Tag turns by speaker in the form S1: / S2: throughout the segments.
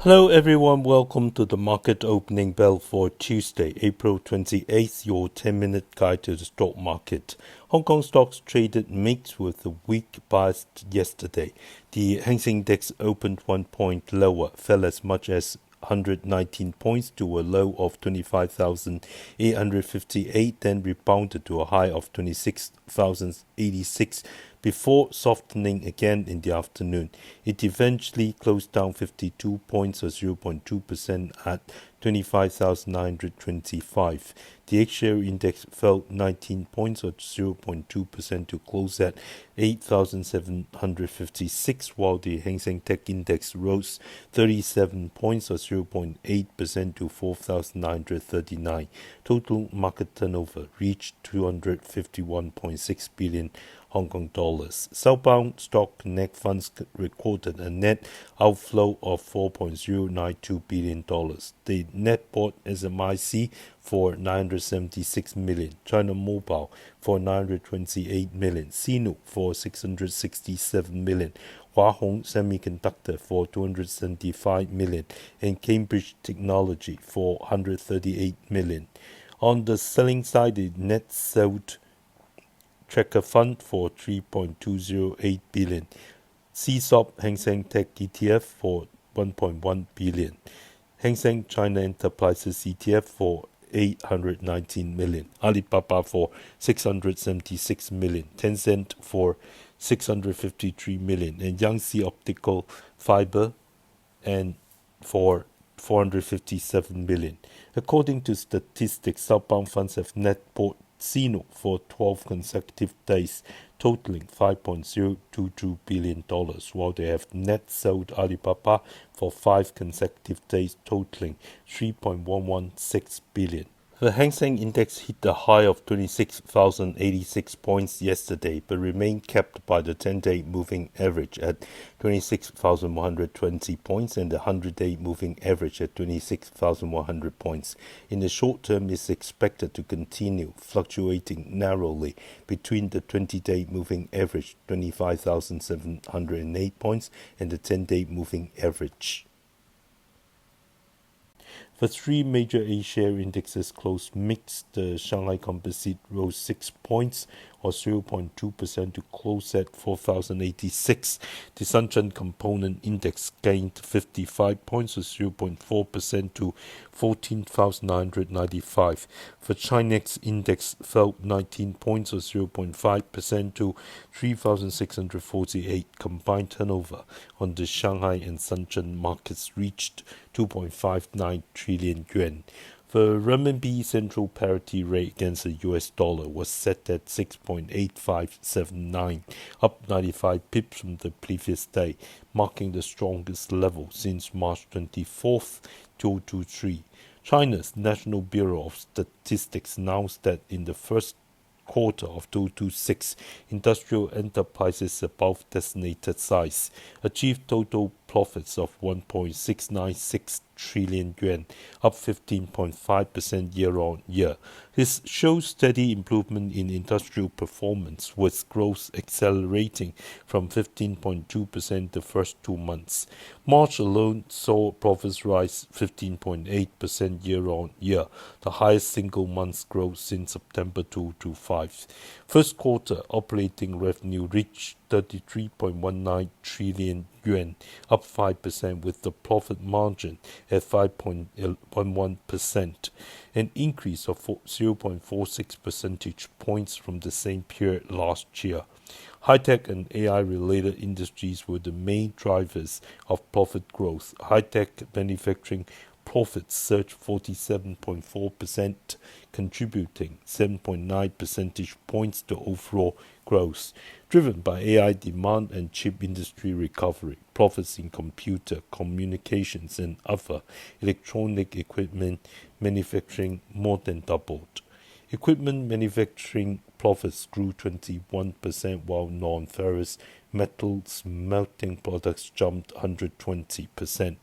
S1: Hello everyone, welcome to the market opening bell for Tuesday, April 28th, your 10-minute guide to the stock market. Hong Kong stocks traded mixed with a weak bias yesterday. The Hang Seng Index opened 1 point lower, fell as much as 119 points to a low of 25,858, then rebounded to a high of 26,086 before softening again in the afternoon. It eventually closed down 52 points or 0.2% at 25,925. The H-share index fell 19 points or 0.2% to close at 8,756, while the Hang Seng Tech index rose 37 points or 0.8% to 4,939. Total market turnover reached 251.6 billion Hong Kong dollars. Southbound stock connect funds recorded a net outflow of $4.092 billion. They net bought SMIC for $976 million, China Mobile for $928 million, Sinook for $667 million, Hua Hong Semiconductor for $275 million, and Cambridge Technology for $138 million. On the selling side, the net sold Tracker Fund for $3.208 billion, CSOP Hang Seng Tech ETF for $1.1 billion, Hang Seng China Enterprises ETF for $819 million, Alibaba for $676 million, Tencent for $653 million, and Yangtze Optical Fiber and for $457 million. According to statistics, Southbound funds have net bought Sinook for 12 consecutive days, totaling $5.022 billion, while they have net sold Alibaba for 5 consecutive days, totaling $3.116 billion. The Hang Seng Index hit a high of 26,086 points yesterday, but remained capped by the 10-day moving average at 26,120 points and the 100-day moving average at 26,100 points. In the short term, it's expected to continue fluctuating narrowly between the 20-day moving average 25,708 points and the 10-day moving average. The three major A-share indexes closed mixed. The Shanghai Composite rose 6 points or 0.2% to close at 4,086. The Shenzhen Component Index gained 55 points or 0.4% to 14,995. The Chinex Index fell 19 points or 0.5% to 3,648. Combined turnover on the Shanghai and Shenzhen markets reached 2.59 trillion yuan. The renminbi central parity rate against the US dollar was set at 6.8579, up 95 pips from the previous day, marking the strongest level since March 24th, 2023. China's National Bureau of Statistics announced that in the first quarter of 2026, industrial enterprises above designated size achieved total profits of 1.696 trillion yuan, up 15.5% year-on-year. This shows steady improvement in industrial performance, with growth accelerating from 15.2% the first 2 months. March alone saw profits rise 15.8% year-on-year, the highest single month growth since September 2025. First quarter operating revenue reached 33.19 trillion yuan, up 5%, with the profit margin at 5.11%, an increase of 0.46 percentage points from the same period last year. High-tech and AI-related industries were the main drivers of profit growth. High-tech manufacturing profits surged 47.4%, contributing 7.9 percentage points to overall growth. Driven by AI demand and chip industry recovery, profits in computer, communications, and other electronic equipment manufacturing more than doubled. Equipment manufacturing profits grew 21%, while non-ferrous metal smelting products jumped 120%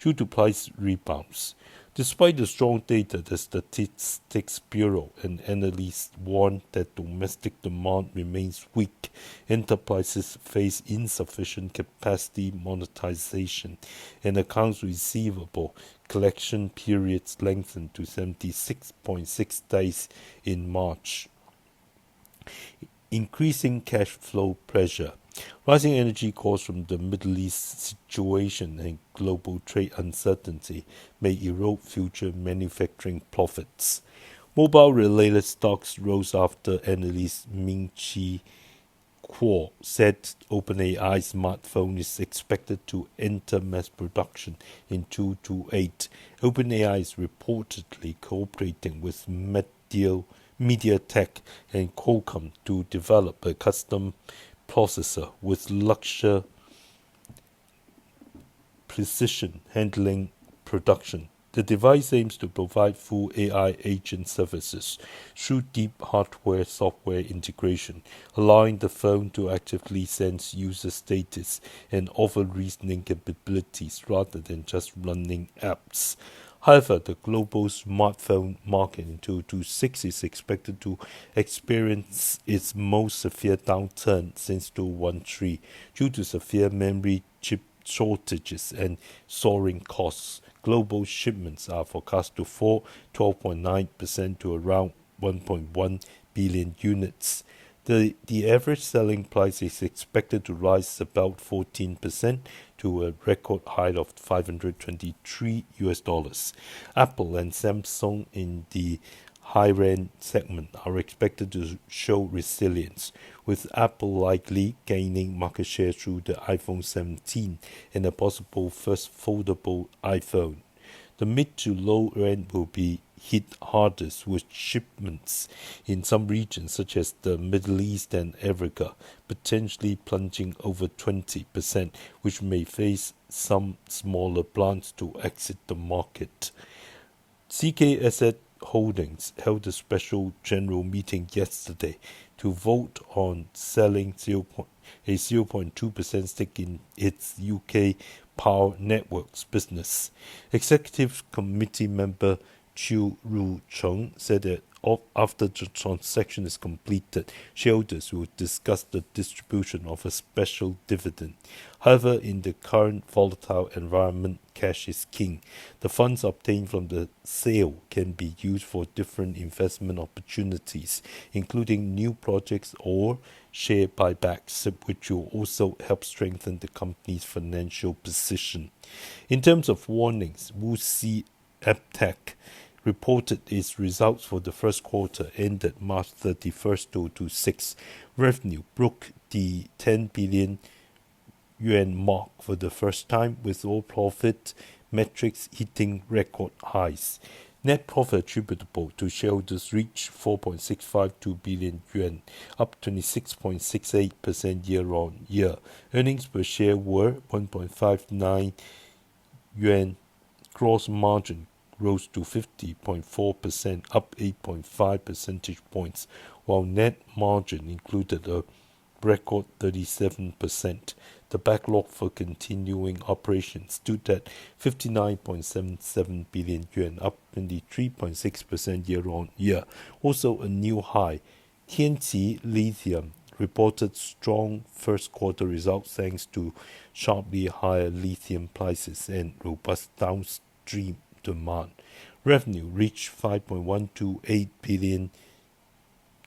S1: due to price rebounds. Despite the strong data, the Statistics Bureau and analysts warn that domestic demand remains weak. Enterprises face insufficient capacity monetization, and accounts receivable collection periods lengthened to 76.6 days in March. Increasing cash flow pressure. Rising energy costs from the Middle East situation and global trade uncertainty may erode future manufacturing profits. Mobile-related stocks rose after analyst Ming-Chi Kuo said OpenAI smartphone is expected to enter mass production in 2028. OpenAI is reportedly cooperating with MediaTek and Qualcomm to develop a custom processor with luxury precision handling production. The device aims to provide full AI agent services through deep hardware-software integration, allowing the phone to actively sense user status and offer reasoning capabilities rather than just running apps. However, the global smartphone market in 2026 is expected to experience its most severe downturn since 2013 due to severe memory chip shortages and soaring costs. Global shipments are forecast to fall 12.9% to around 1.1 billion units. The average selling price is expected to rise about 14% to a record high of $523. Apple and Samsung in the high-end segment are expected to show resilience, with Apple likely gaining market share through the iPhone 17 and a possible first foldable iPhone. The mid to low end will be hit hardest, with shipments in some regions such as the Middle East and Africa potentially plunging over 20%, which may face some smaller plants to exit the market. CK Asset Holdings held a special general meeting yesterday to vote on selling a 0.2% stake in its UK power networks business. Executive Committee member Chiu Ru-cheng said that after the transaction is completed, shareholders will discuss the distribution of a special dividend. However, in the current volatile environment, cash is king. The funds obtained from the sale can be used for different investment opportunities, including new projects or share buybacks, which will also help strengthen the company's financial position. In terms of warnings, WuXi AppTec reported its results for the first quarter ended March 31st, 2026. Revenue broke the 10 billion yuan mark for the first time, with all profit metrics hitting record highs. Net profit attributable to shareholders reached 4.652 billion yuan, up 26.68% year-on-year. Earnings per share were 1.59 yuan. Gross margin rose to 50.4%, up 8.5 percentage points, while net margin included a record 37%. The backlog for continuing operations stood at 59.77 billion yuan, up 23.6% year-on-year, also a new high. Tianqi Lithium reported strong first quarter results thanks to sharply higher lithium prices and robust downstream demand. Revenue reached 5.128 billion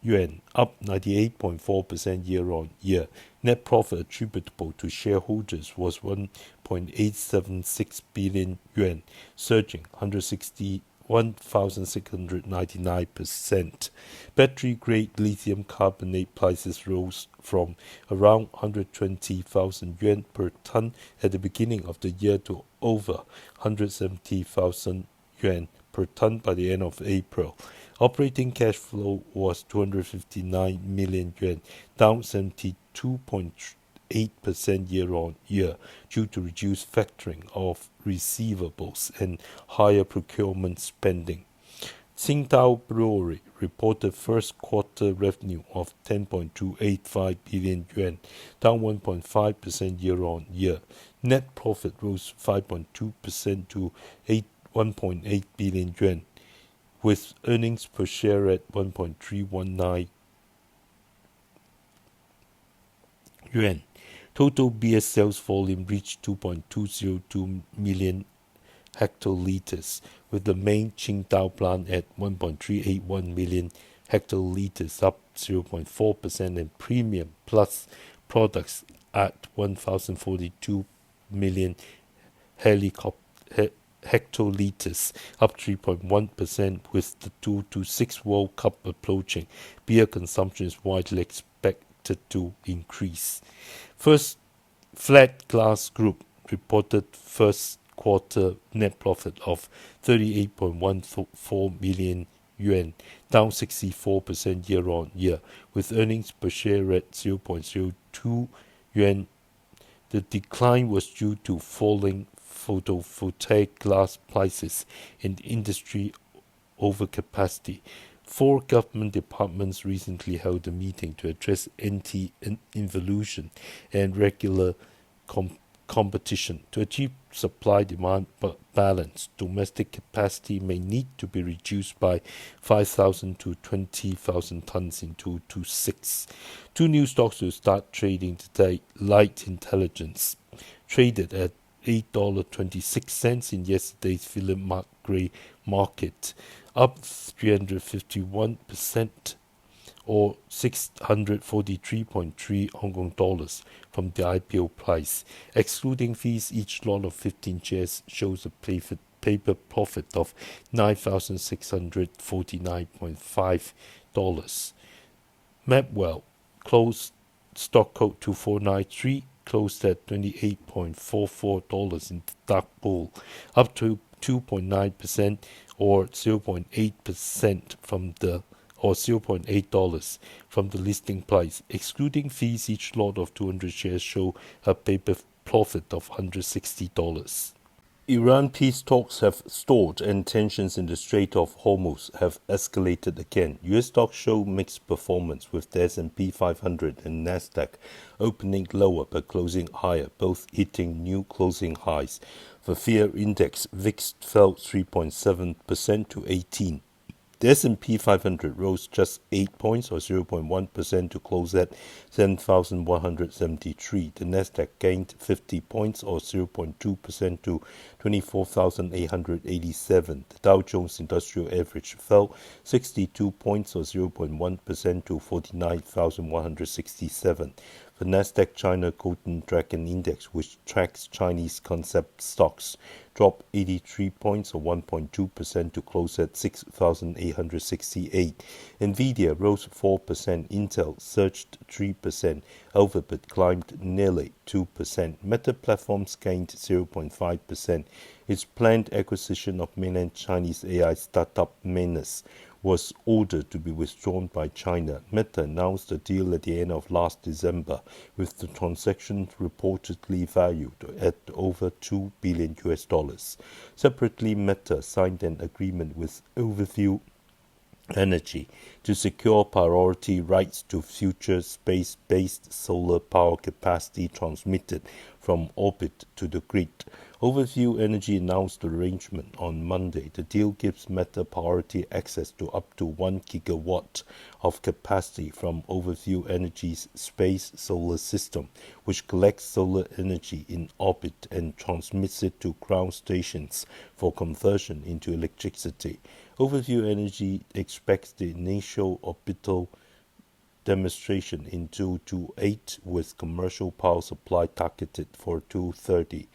S1: yuan, up 98.4% year-on-year. Net profit attributable to shareholders was 1.876 billion yuan, surging 1,699%. Battery-grade lithium carbonate prices rose from around 120,000 yuan per ton at the beginning of the year to over 170,000 yuan per ton by the end of April. Operating cash flow was 259 million yuan, down 72.8% year-on-year due to reduced factoring of receivables and higher procurement spending. Tsingtao Brewery reported first quarter revenue of 10.285 billion yuan, down 1.5% year-on-year. Net profit rose 5.2% to 1.8 billion yuan, with earnings per share at 1.319 yuan. Total beer sales volume reached 2.202 million hectoliters, with the main Qingdao plant at 1.381 million hectoliters, up 0.4%, and premium plus products at 1,042 million hectoliters, up 3.1%. With the 2026 World Cup approaching, beer consumption is widely expected to increase. First Flat Glass Group reported first quarter net profit of 38.14 million yuan, down 64% year-on-year, with earnings per share at 0.02 yuan. The decline was due to falling photovoltaic glass prices and industry overcapacity. 4 government departments recently held a meeting to address anti-involution and regular competition. To achieve supply-demand balance, domestic capacity may need to be reduced by 5,000 to 20,000 tons in 2026. 2 new stocks will start trading today. Light Intelligence traded at $8.26 in yesterday's Philip Gray market, up 351%, or 643.3 Hong Kong dollars from the IPO price. Excluding fees, each lot of 15 shares shows a paper profit of $9,649.5. Mapwell closed stock code 2493, closed at $28.44 in the dark pool, up to 2.9%, or 0.8% from the $0.8 from the listing price. Excluding fees, each lot of 200 shares show a paper profit of $160. Iran peace talks have stalled and tensions in the Strait of Hormuz have escalated again. US stocks show mixed performance, with the S&P 500 and Nasdaq opening lower but closing higher, both hitting new closing highs. The fear index VIX fell 3.7% to 18. The S&P 500 rose just 8 points, or 0.1%, to close at 7,173. The Nasdaq gained 50 points, or 0.2%, to 24,887. The Dow Jones Industrial Average fell 62 points, or 0.1%, to 49,167. The Nasdaq China Golden Dragon Index, which tracks Chinese concept stocks, dropped 83 points, or 1.2%, to close at 6,868. Nvidia rose 4%, Intel surged 3%, Alphabet climbed nearly 2%. Meta Platforms gained 0.5%. Its planned acquisition of mainland Chinese AI startup Manus was ordered to be withdrawn by China. Meta announced the deal at the end of last December, with the transaction reportedly valued at over $2 billion. Separately, Meta signed an agreement with Overview Energy to secure priority rights to future space-based solar power capacity transmitted from orbit to the grid. Overview Energy announced the arrangement on Monday. The deal gives Meta priority access to up to 1 gigawatt of capacity from Overview Energy's space solar system, which collects solar energy in orbit and transmits it to ground stations for conversion into electricity. Overview Energy expects the initial orbital demonstration in 2028, with commercial power supply targeted for 2030.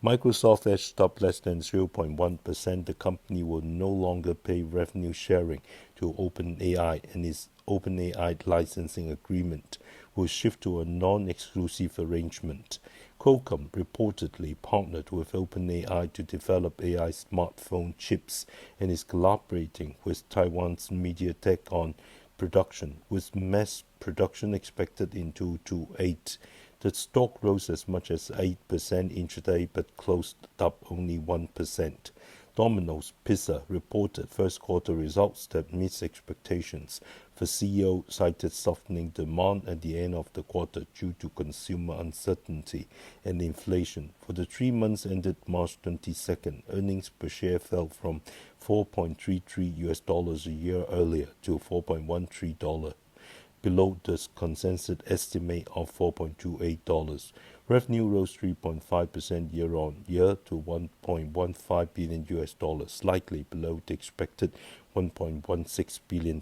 S1: Microsoft edged up less than 0.1%. The company will no longer pay revenue sharing to OpenAI, and its OpenAI licensing agreement will shift to a non-exclusive arrangement. Qualcomm reportedly partnered with OpenAI to develop AI smartphone chips and is collaborating with Taiwan's MediaTek on production, with mass production expected in 2028. The stock rose as much as 8% intraday but closed up only 1%. Domino's Pizza reported first quarter results that missed expectations. The CEO cited softening demand at the end of the quarter due to consumer uncertainty and inflation. For the 3 months ended March 22nd, earnings per share fell from $4.33 a year earlier to $4.13, below the consensus estimate of $4.28. Revenue rose 3.5% year-on-year to $1.15 billion, slightly below the expected $1.16 billion.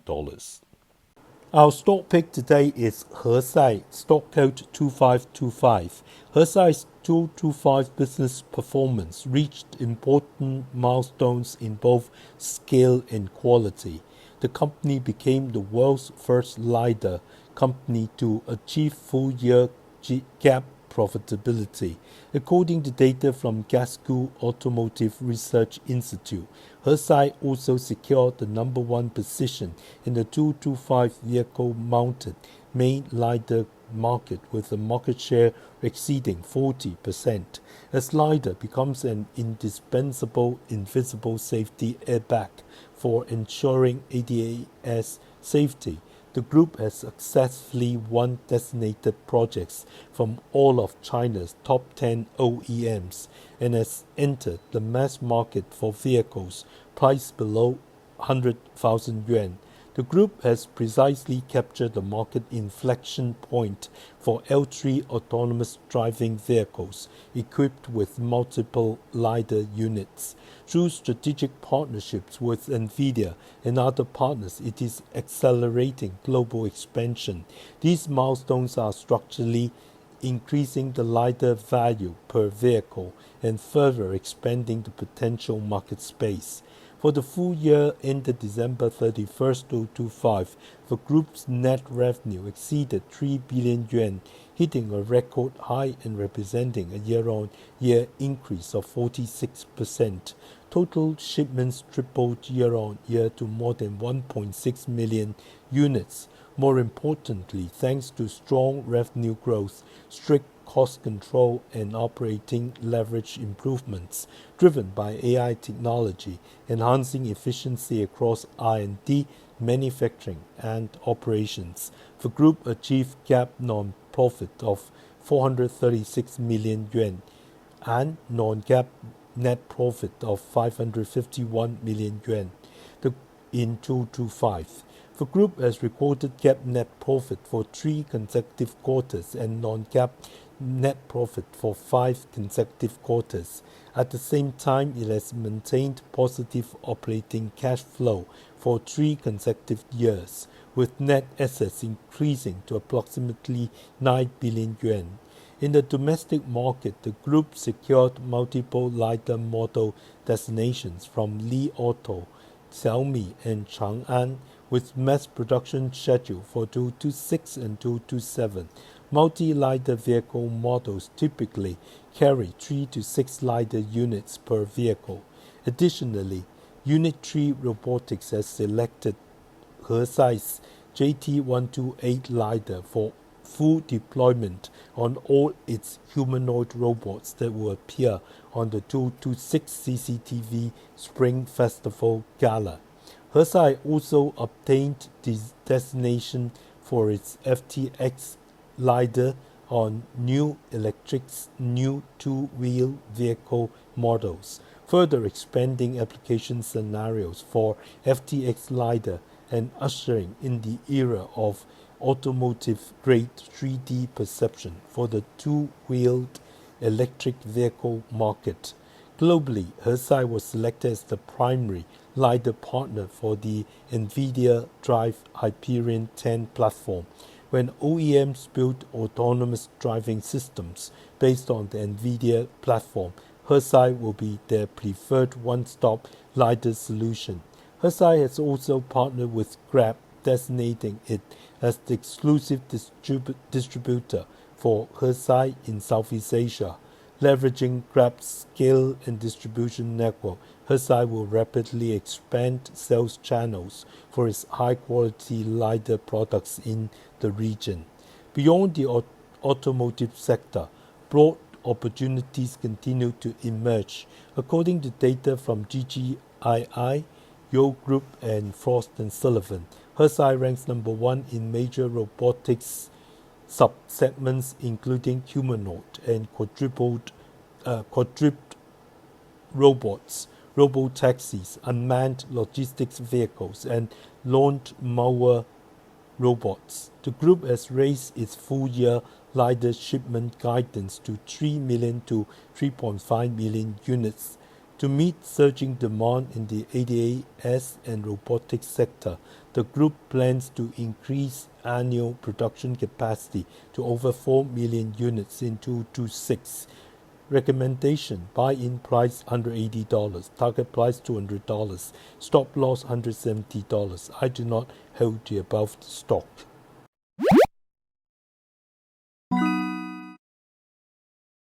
S1: Our stock pick today is Hesai, stock code 2525. Hesai's 2025 business performance reached important milestones in both scale and quality. The company became the world's first LiDAR company to achieve full-year GAAP profitability. According to data from Gasgoo Automotive Research Institute, Hesai also secured the number 1 position in the 225 vehicle-mounted main LiDAR market with a market share exceeding 40%. As LiDAR becomes an indispensable invisible safety airbag for ensuring ADAS safety, the group has successfully won designated projects from all of China's top 10 OEMs and has entered the mass market for vehicles priced below 100,000 yuan. The group has precisely captured the market inflection point for L3 autonomous driving vehicles equipped with multiple LiDAR units. Through strategic partnerships with NVIDIA and other partners, it is accelerating global expansion. These milestones are structurally increasing the LiDAR value per vehicle and further expanding the potential market space. For the full year ended December 31st, 2025, the group's net revenue exceeded 3 billion yuan, hitting a record high and representing a year-on-year increase of 46%. Total shipments tripled year-on-year to more than 1.6 million units. More importantly, thanks to strong revenue growth, strict cost control and operating leverage improvements driven by AI technology, enhancing efficiency across R&D, manufacturing and operations. The group achieved GAAP non-profit of 436 million yuan and non-GAAP net profit of 551 million yuan in 2025. The group has recorded GAAP net profit for 3 consecutive quarters and non-GAAP net profit for 5 consecutive quarters. At the same time, it has maintained positive operating cash flow for 3 consecutive years, with net assets increasing to approximately 9 billion yuan. In the domestic market, the group secured multiple LiDAR model designations from Li Auto, Xiaomi and Chang'an, with mass production scheduled for 2026 and 2027. Multi-LiDAR vehicle models typically carry 3 to 6 LiDAR units per vehicle. Additionally, Unit 3 Robotics has selected Hesai's JT128 LiDAR for full deployment on all its humanoid robots that will appear on the 226 CCTV Spring Festival Gala. Hesai also obtained designation for its AppTec LiDAR on new electric's new 2-wheel vehicle models, further expanding application scenarios for AppTec LiDAR and ushering in the era of automotive-grade 3D perception for the 2-wheeled electric vehicle market. Globally, Hesai was selected as the primary LiDAR partner for the NVIDIA Drive Hyperion 10 platform. When OEMs build autonomous driving systems based on the NVIDIA platform, Hesai will be their preferred one-stop LiDAR solution. Hesai has also partnered with Grab, designating it as the exclusive distributor for Hesai in Southeast Asia. Leveraging Grab's scale and distribution network, Hesai will rapidly expand sales channels for its high-quality LiDAR products in the region. Beyond the automotive sector, broad opportunities continue to emerge. According to data from GGII, Yo Group and Frost & Sullivan, Hesai ranks number 1 in major robotics sub-segments including humanoid and quadruped robots, robo-taxis, unmanned logistics vehicles, and lawnmower robots. The group has raised its full-year LiDAR shipment guidance to 3 million to 3.5 million units. To meet surging demand in the ADAS and robotics sector, the group plans to increase annual production capacity to over 4 million units in 2026. Recommendation: buy-in price $180, target price $200, stop loss $170. I do not hold the above stock.